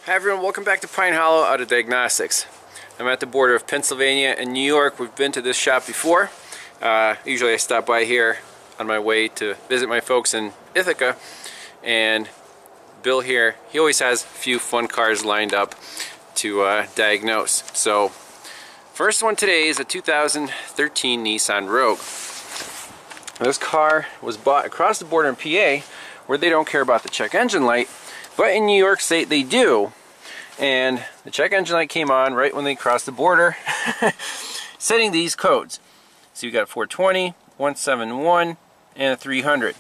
Hi everyone, welcome back to Pine Hollow Auto Diagnostics. I'm at the border of Pennsylvania and New York. We've been to this shop before. Usually I stop by here on my way to visit my folks in Ithaca, and Bill here, he always has a few fun cars lined up to diagnose. So first one today is a 2013 Nissan Rogue. This car was bought across the border in PA, where they don't care about the check engine light, but in New York State they do. And the check engine light came on right when they crossed the border, setting these codes. So you got 420, 171, and a 300.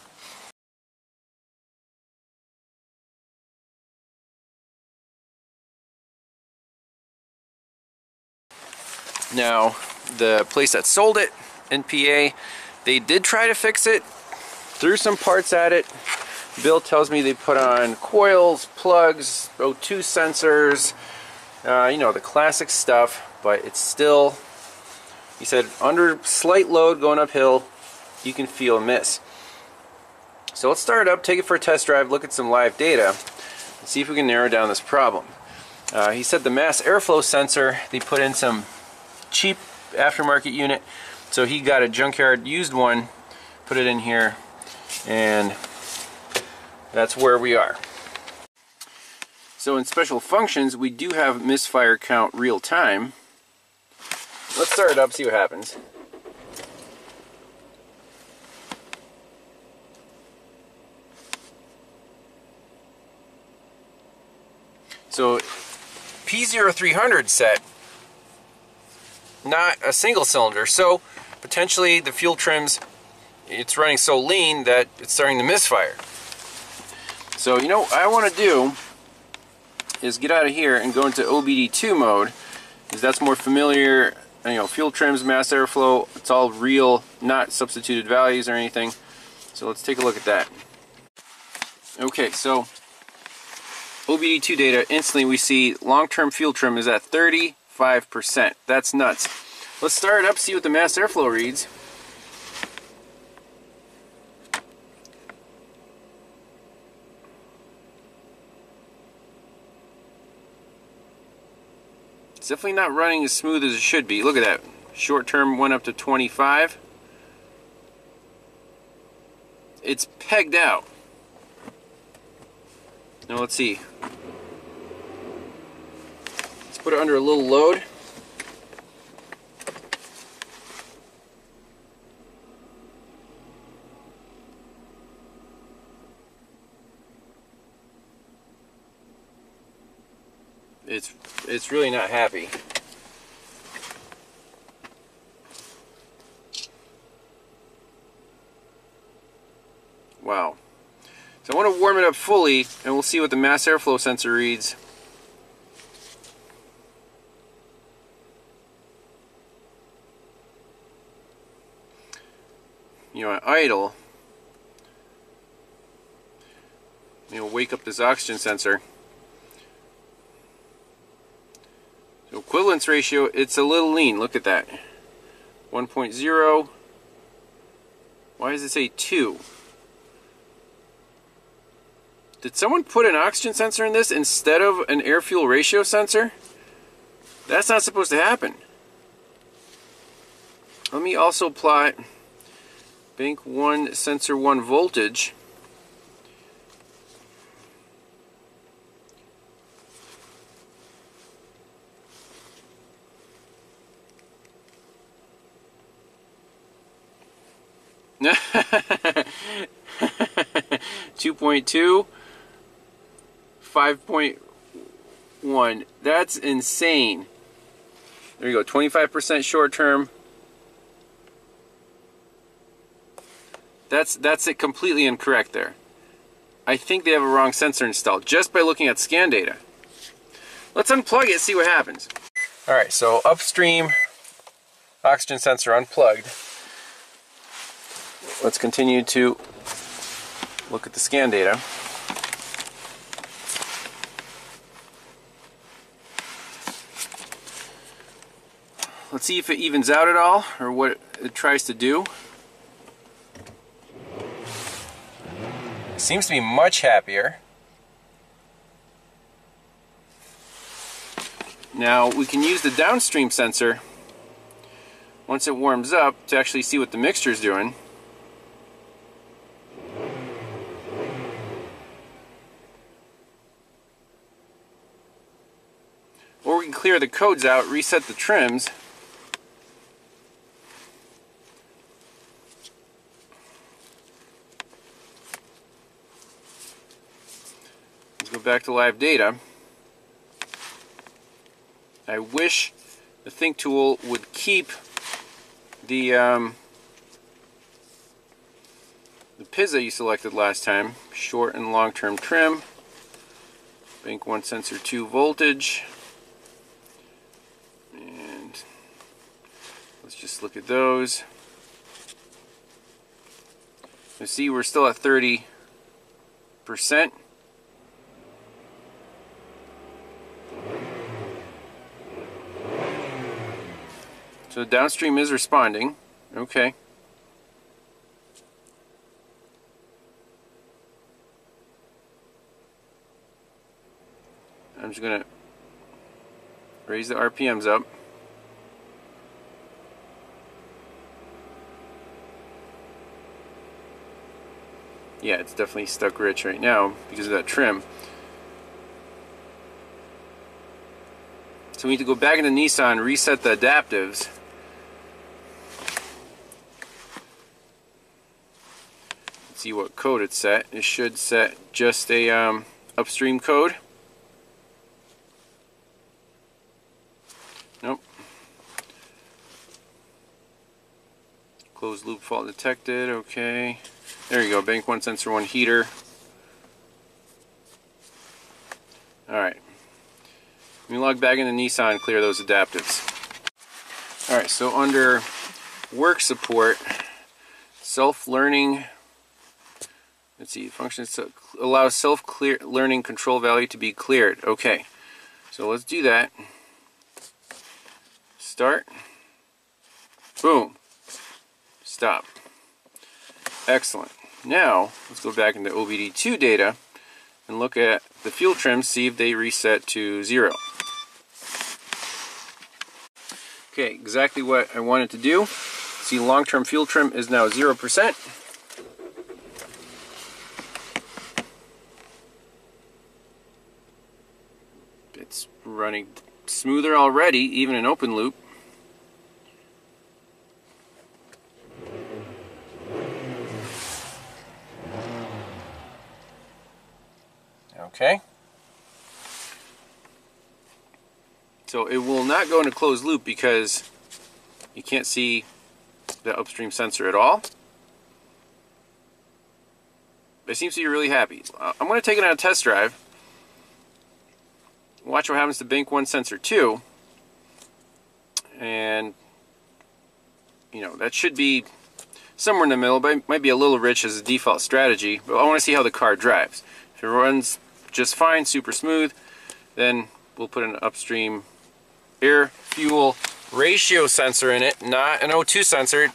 Now, the place that sold it in PA, they did try to fix it, threw some parts at it. Bill tells me they put on coils, plugs, O2 sensors, you know, the classic stuff, but it's still, he said, under slight load going uphill, you can feel a miss. So let's start it up, take it for a test drive, look at some live data, and see if we can narrow down this problem. He said the mass airflow sensor, they put in some cheap aftermarket unit, so he got a junkyard used one, put it in here, and that's where we are. So in special functions, we do have misfire count real time. Let's start it up, see what happens. So P0300 set, not a single cylinder, so potentially the fuel trims, it's running so lean that it's starting to misfire. So, you know, what I want to do is get out of here and go into OBD2 mode, because that's more familiar. You know, fuel trims, mass airflow, it's all real, not substituted values or anything. So let's take a look at that. Okay, so OBD2 data, instantly we see long-term fuel trim is at 35%. That's nuts. Let's start it up, see what the mass airflow reads. It's definitely not running as smooth as it should be. Look at that. Short term went up to 25. It's pegged out. Now let's see. Let's put it under a little load. It's really not happy. Wow. So I want to warm it up fully, and we'll see what the mass airflow sensor reads. You know, at idle, we'll wake up this oxygen sensor. So equivalence ratio, it's a little lean. Look at that. 1.0. Why does it say 2? Did someone put an oxygen sensor in this instead of an air-fuel ratio sensor? That's not supposed to happen. Let me also plot bank 1 sensor 1 voltage. .2, 5.1. That's insane. There you go, 25% short term. That's it, completely incorrect there. I think they have a wrong sensor installed just by looking at scan data. Let's unplug it, see what happens. Alright, so upstream oxygen sensor unplugged. Let's continue to look at the scan data. Let's see if it evens out at all, or what it tries to do. It seems to be much happier. Now we can use the downstream sensor once it warms up to actually see what the mixture is doing. Or we can clear the codes out, reset the trims. Let's go back to live data. I wish the Think tool would keep the PIS that you selected last time. Short and long-term trim. Bank 1 sensor 2 voltage. And let's just look at those. You see we're still at 30%. So the downstream is responding. Okay. I'm just going to raise the RPMs up. Yeah, it's definitely stuck rich right now because of that trim. So we need to go back into Nissan, reset the adaptives. See what code it's set. It should set just a upstream code. Nope. Closed loop fault detected. Okay. There you go. Bank 1 sensor 1 heater. Alright. Let me log back into Nissan and clear those adaptives. Alright, so under work support, self-learning. Let's see, function allows self-learning control value to be cleared. Okay, so let's do that. Start. Boom. Stop. Excellent. Now, let's go back into OBD2 data and look at the fuel trims, see if they reset to 0. Okay, exactly what I wanted to do. See, long-term fuel trim is now 0%. It's running smoother already, even in open loop. Okay. So it will not go into closed loop because you can't see the upstream sensor at all. It seems to be really happy. I'm going to take it on a test drive. Watch what happens to bank 1 sensor 2. And, you know, that should be somewhere in the middle, but it might be a little rich as a default strategy. But I want to see how the car drives. If it runs just fine, super smooth, then we'll put an upstream air fuel ratio sensor in it, not an O2 sensor.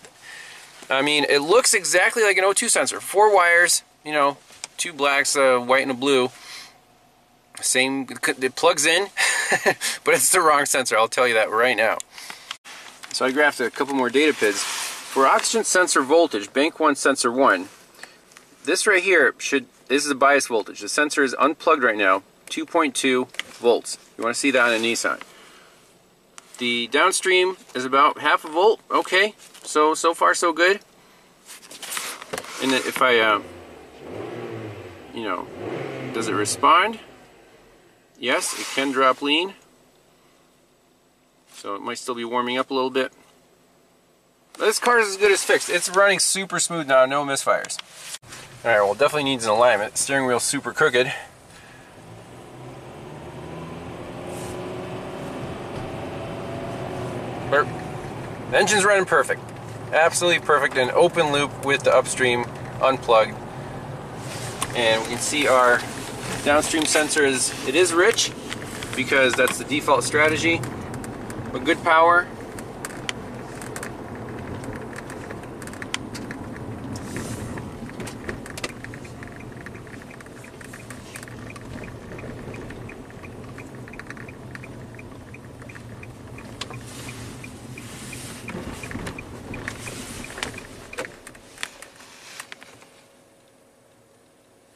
I mean, it looks exactly like an O2 sensor. 4 wires, you know, 2 blacks, a white and a blue. Same, it plugs in, but it's the wrong sensor, I'll tell you that right now. So I graphed a couple more data PIDs. For oxygen sensor voltage, bank 1 sensor 1, this right here this is a bias voltage. The sensor is unplugged right now, 2.2 volts. You want to see that on a Nissan. The downstream is about half a volt. Okay, so far so good. And if I, you know, does it respond? Yes, it can drop lean. So it might still be warming up a little bit. But this car is as good as fixed. It's running super smooth now, no misfires. Alright, well, definitely needs an alignment. Steering wheel's super crooked. But the engine's running perfect. Absolutely perfect in open loop with the upstream unplugged. And we can see our downstream sensor it is rich because that's the default strategy. But good power.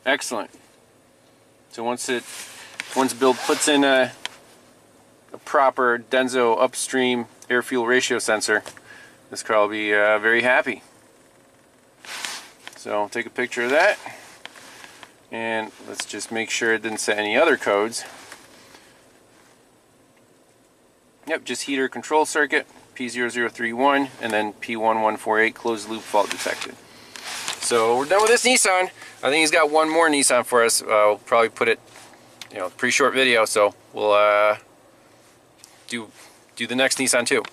Excellent. So once Bill puts in a proper Denso upstream air-fuel ratio sensor, this car will be very happy. So I'll take a picture of that, and let's just make sure it didn't set any other codes. Yep, just heater control circuit, P0031, and then P1148 closed loop fault detected. So we're done with this Nissan. I think he's got one more Nissan for us. We'll probably put it, pretty short video, so we'll do the next Nissan too.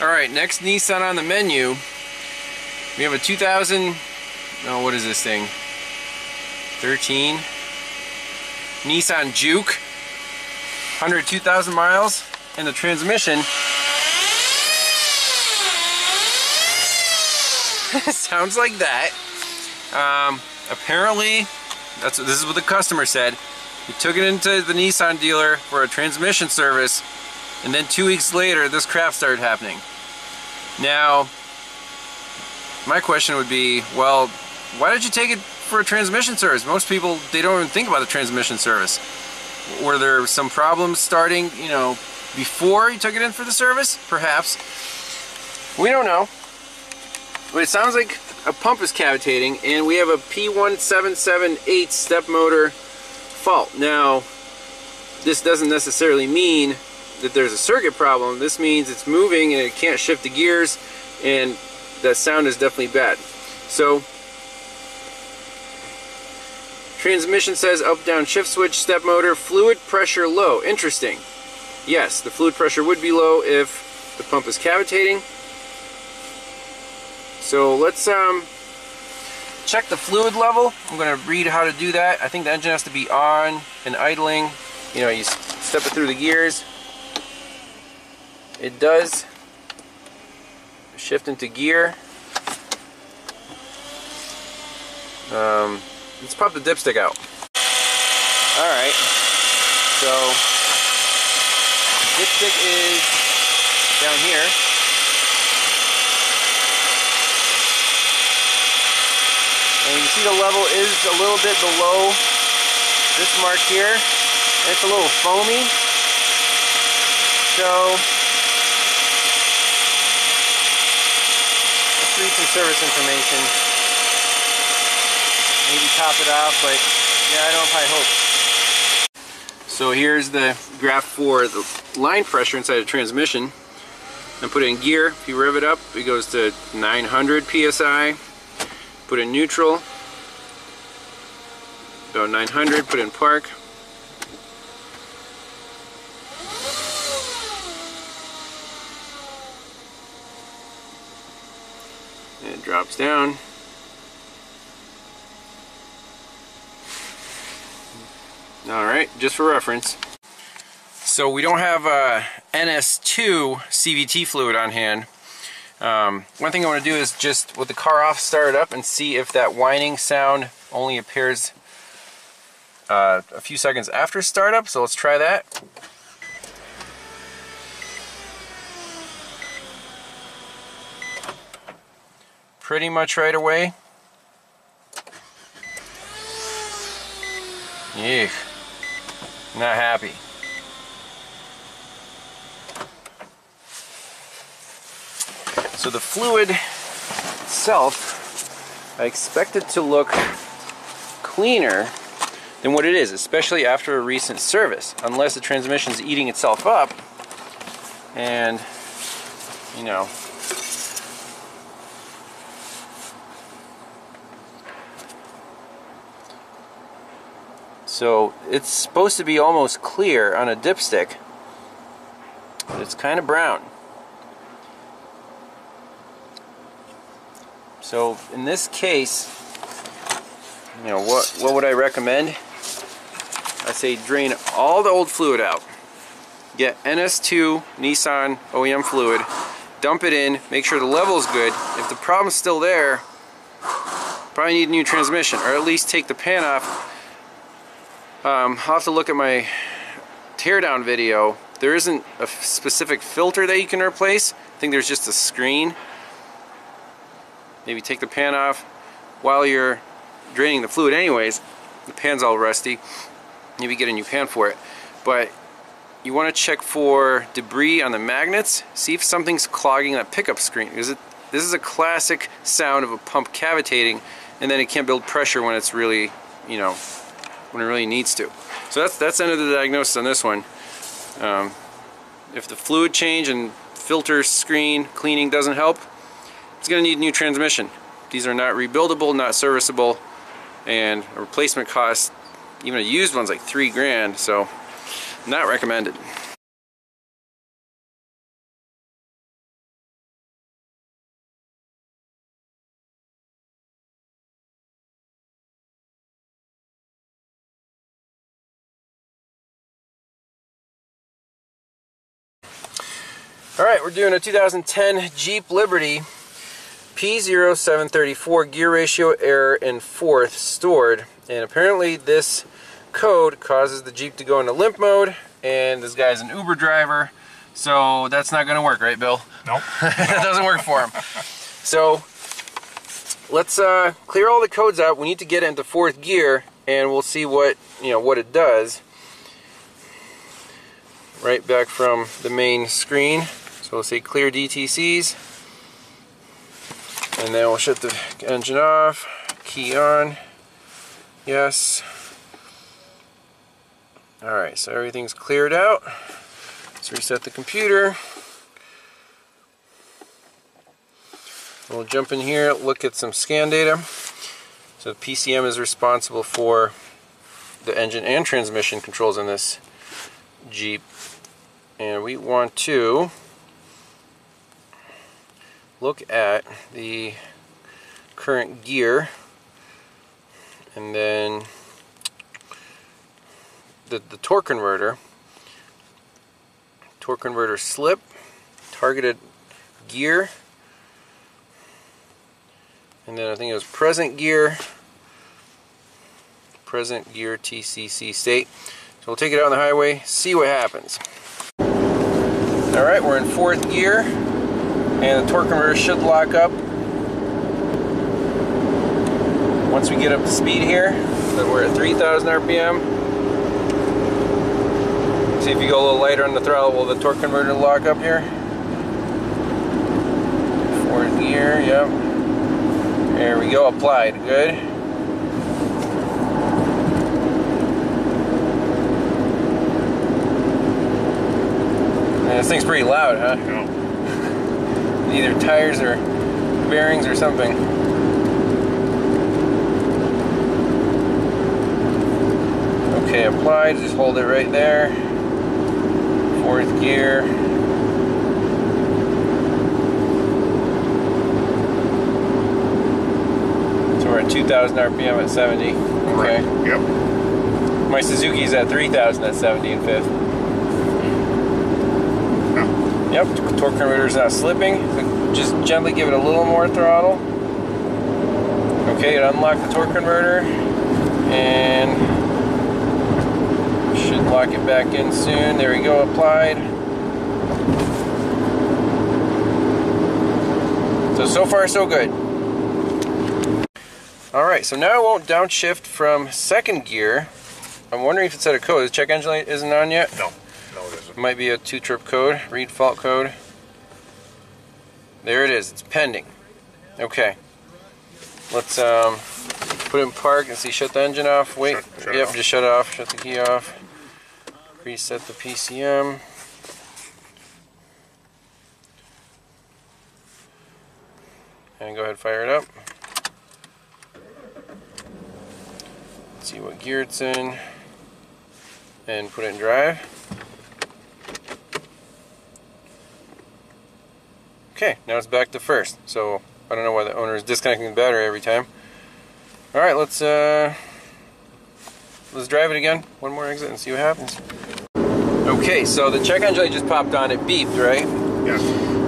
Alright, next Nissan on the menu, we have a 2000, what is this thing, 13, Nissan Juke, 102,000 miles, and the transmission sounds like that. Apparently, this is what the customer said. He took it into the Nissan dealer for a transmission service, and then 2 weeks later, this crap started happening. Now, my question would be, well, why did you take it for a transmission service? Most people, they don't even think about the transmission service. Were there some problems starting, before you took it in for the service? Perhaps. We don't know. But it sounds like a pump is cavitating, and we have a P0778 step motor fault. Now, this doesn't necessarily mean that there's a circuit problem. This means it's moving and it can't shift the gears, and that sound is definitely bad. So transmission says up down shift switch, step motor, fluid pressure low. Interesting. Yes, the fluid pressure would be low if the pump is cavitating. So let's check the fluid level. I'm going to read how to do that. I think the engine has to be on and idling. You step it through the gears. It does. Shift into gear. Let's pop the dipstick out. Alright, so dipstick is down here. And you see the level is a little bit below this mark here. And it's a little foamy. So read some service information, maybe top it off, but yeah, I don't have high hopes. So here's the graph for the line pressure inside the transmission. And put it in gear. If you rev it up, it goes to 900 psi. Put it in neutral, about 900. Put it in park. It drops down. Alright, just for reference. So we don't have a NS2 CVT fluid on hand. One thing I want to do is just with the car off, start it up and see if that whining sound only appears a few seconds after startup. So let's try that. Pretty much right away. Eek. Not happy. So the fluid itself, I expect it to look cleaner than what it is, especially after a recent service, unless the transmission's eating itself up and, so it's supposed to be almost clear on a dipstick, but it's kind of brown. So in this case, what would I recommend? I say drain all the old fluid out. Get NS2 Nissan OEM fluid, dump it in, make sure the level's good. If the problem's still there, probably need a new transmission, or at least take the pan off. I'll have to look at my teardown video. There isn't a specific filter that you can replace. I think there's just a screen. Maybe take the pan off while you're draining the fluid anyways. The pan's all rusty. Maybe get a new pan for it. But you want to check for debris on the magnets. See if something's clogging that pickup screen. Because this is a classic sound of a pump cavitating, and then it can't build pressure when it's really, you know, when it really needs to. So that's the end of the diagnosis on this one. If the fluid change and filter screen cleaning doesn't help, it's going to need a new transmission. These are not rebuildable, not serviceable, and a replacement cost, even a used one's like $3 grand, so not recommended. Alright, we're doing a 2010 Jeep Liberty P0734 Gear Ratio Error in 4th stored, and apparently this code causes the Jeep to go into limp mode, and this guy's an Uber driver, so that's not going to work, right, Bill? Nope. That doesn't work for him. So let's clear all the codes out. We need to get it into 4th gear, and we'll see what it does. Right back from the main screen. So we'll say clear DTCs, and then we'll shut the engine off, key on, yes. Alright, so everything's cleared out. Let's reset the computer. We'll jump in here, look at some scan data. So the PCM is responsible for the engine and transmission controls in this Jeep. And we want to look at the current gear, and then the torque converter slip, targeted gear, and then I think it was present gear TCC state. So we'll take it out on the highway, see what happens. Alright, we're in 4th gear, and the torque converter should lock up once we get up to speed here. So we're at 3,000 RPM. See if you go a little lighter on the throttle, will the torque converter lock up here? 4th gear, yep. There we go, applied, good. And this thing's pretty loud, huh? No. Either tires or bearings or something. Okay, applied, just hold it right there. 4th gear. So we're at 2,000 RPM at 70. Okay. Right. Yep. My Suzuki's at 3,000 at 70 in 5th. Yep, torque converter's not slipping. Just gently give it a little more throttle. Okay, it unlocked the torque converter, and should lock it back in soon. There we go, applied. So far so good. Alright, so now it won't downshift from 2nd gear. I'm wondering if it's at a code. The check engine light isn't on yet? No. No, it isn't. Might be a 2-trip code, read fault code. There it is, it's pending. Okay. Let's put it in park and see, shut the engine off, wait. Shut Yep, off. just shut it off, shut the key off. Reset the PCM. And go ahead and fire it up. Let's see what gear it's in. And put it in drive. Okay, now it's back to 1st. So I don't know why the owner is disconnecting the battery every time. Alright, let's drive it again. One more exit and see what happens. Okay, so the check engine light just popped on, it beeped, right? Yes.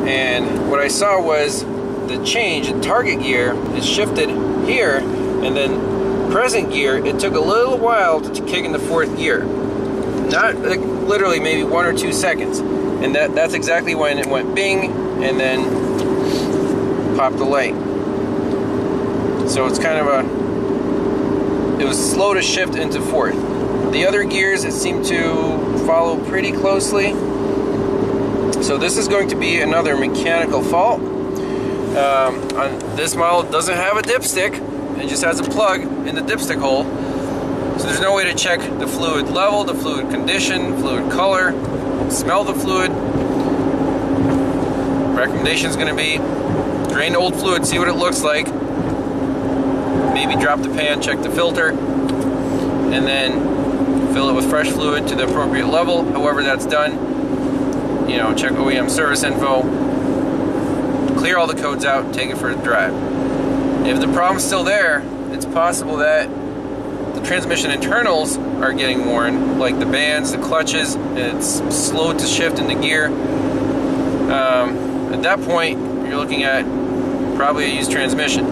And what I saw was the change in target gear is shifted here And then present gear, it took a little while to kick into 4th gear. Not like literally maybe 1 or 2 seconds. And that's exactly when it went bing and then popped the light. So it's kind of it was slow to shift into 4th. The other gears, it seemed to follow pretty closely. So this is going to be another mechanical fault. On this model, it doesn't have a dipstick. It just has a plug in the dipstick hole. So there's no way to check the fluid level, the fluid condition, fluid color, smell the fluid. Recommendation is going to be drain the old fluid, see what it looks like. Maybe drop the pan, check the filter, and then fill it with fresh fluid to the appropriate level. However that's done, you know, check OEM service info, clear all the codes out, take it for a drive. If the problem's still there, it's possible that the transmission internals are getting worn, like the bands, the clutches, and it's slow to shift into gear. At that point, you're looking at probably a used transmission.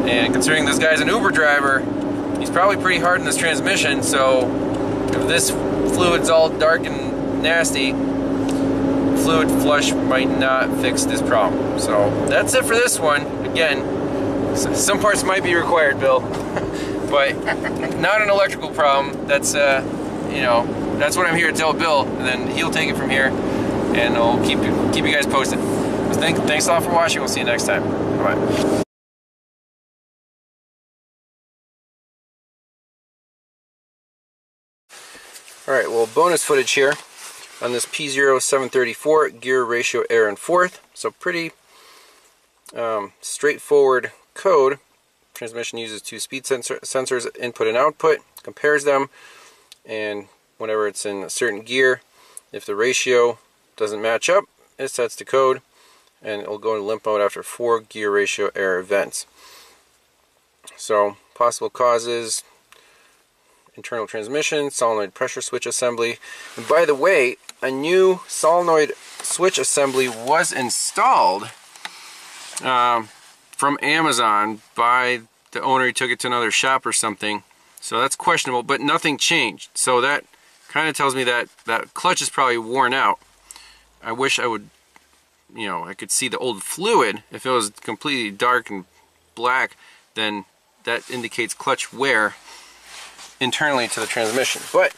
And considering this guy's an Uber driver, he's probably pretty hard in this transmission, so if this fluid's all dark and nasty, fluid flush might not fix this problem. So that's it for this one. Again, some parts might be required, Bill, but not an electrical problem. That's you know, that's what I'm here to tell Bill, and then he'll take it from here, and I'll keep you guys posted. So thanks a lot for watching. We'll see you next time. Bye. Alright, well, bonus footage here on this P0734 Gear Ratio ERROR in 4th. So pretty straightforward code. Transmission uses 2 speed sensors, input and output, compares them, and whenever it's in a certain gear, if the ratio doesn't match up, it sets the code, and it'll go into limp mode after 4 gear ratio error events. So possible causes: internal transmission, solenoid pressure switch assembly. And by the way, a new solenoid switch assembly was installed from Amazon by the owner. He took it to another shop or something, so that's questionable, but nothing changed. So that kind of tells me that that clutch is probably worn out. I wish I would, you know, I could see the old fluid. If it was completely dark and black, then that indicates clutch wear internally to the transmission. But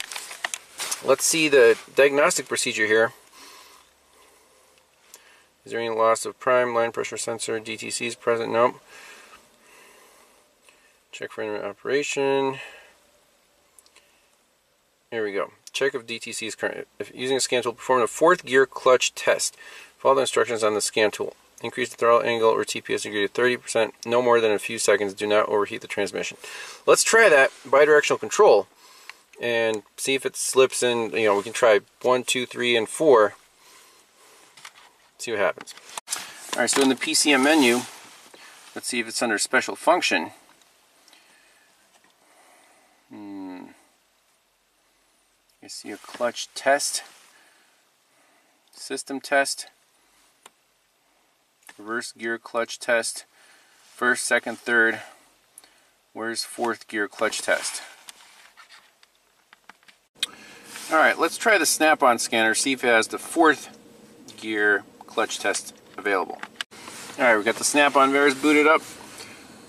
let's see the diagnostic procedure here. Is there any loss of prime, line pressure sensor, DTCs present? Nope. Check for intermittent operation. Here we go. Check if DTC is current. If using a scan tool, perform a 4th gear clutch test. Follow the instructions on the scan tool. Increase the throttle angle or TPS degree to 30%, no more than a few seconds. Do not overheat the transmission. Let's try that bidirectional control and see if it slips in. You know, we can try 1, 2, 3, and 4. See what happens. Alright, so in the PCM menu, let's see if it's under special function. I see a clutch test, system test, reverse gear clutch test, 1st, 2nd, 3rd. Where's 4th gear clutch test? Alright, let's try the snap-on scanner, see if it has the 4th gear clutch test available. Alright, we've got the snap-on mirrors booted up.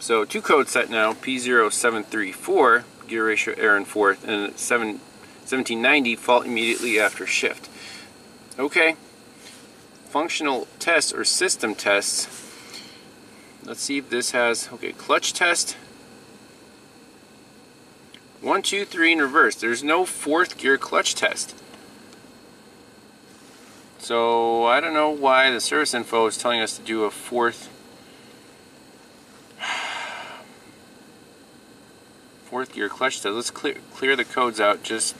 So 2 codes set now, P0734, gear ratio error in 4th, and 1790, fault immediately after shift. Okay. Functional tests or system tests. Let's see if this has, okay, clutch test. 1, 2, 3 in reverse. There's no 4th gear clutch test. So I don't know why the service info is telling us to do a 4th gear clutch test. Let's clear the codes out just.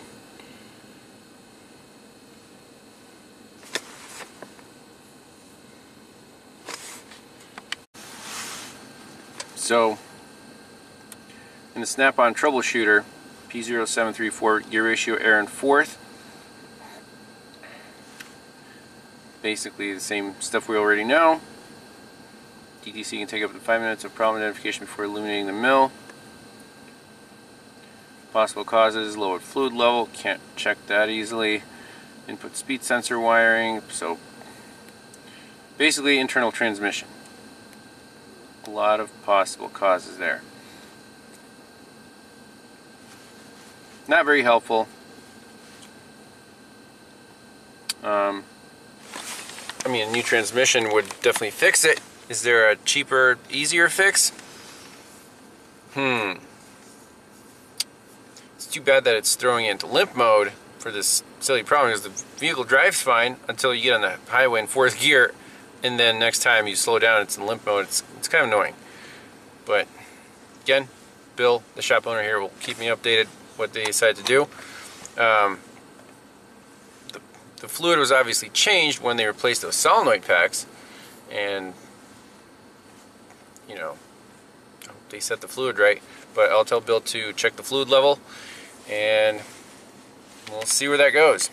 So, in the snap-on troubleshooter, P0734 gear ratio error in 4th. Basically the same stuff we already know. DTC can take up to 5 minutes of problem identification before illuminating the mill. Possible causes: lowered fluid level, can't check that easily. Input speed sensor wiring, so basically internal transmission. A lot of possible causes there. Not very helpful. I mean, a new transmission would definitely fix it. Is there a cheaper, easier fix? It's too bad that it's throwing you into limp mode for this silly problem, because the vehicle drives fine until you get on the highway in 4th gear, and then next time you slow down it's in limp mode. It's kind of annoying. But again, Bill, the shop owner here, will keep me updated what they decide to do. The fluid was obviously changed when they replaced those solenoid packs, and you know, I hope they set the fluid right. But I'll tell Bill to check the fluid level, and we'll see where that goes.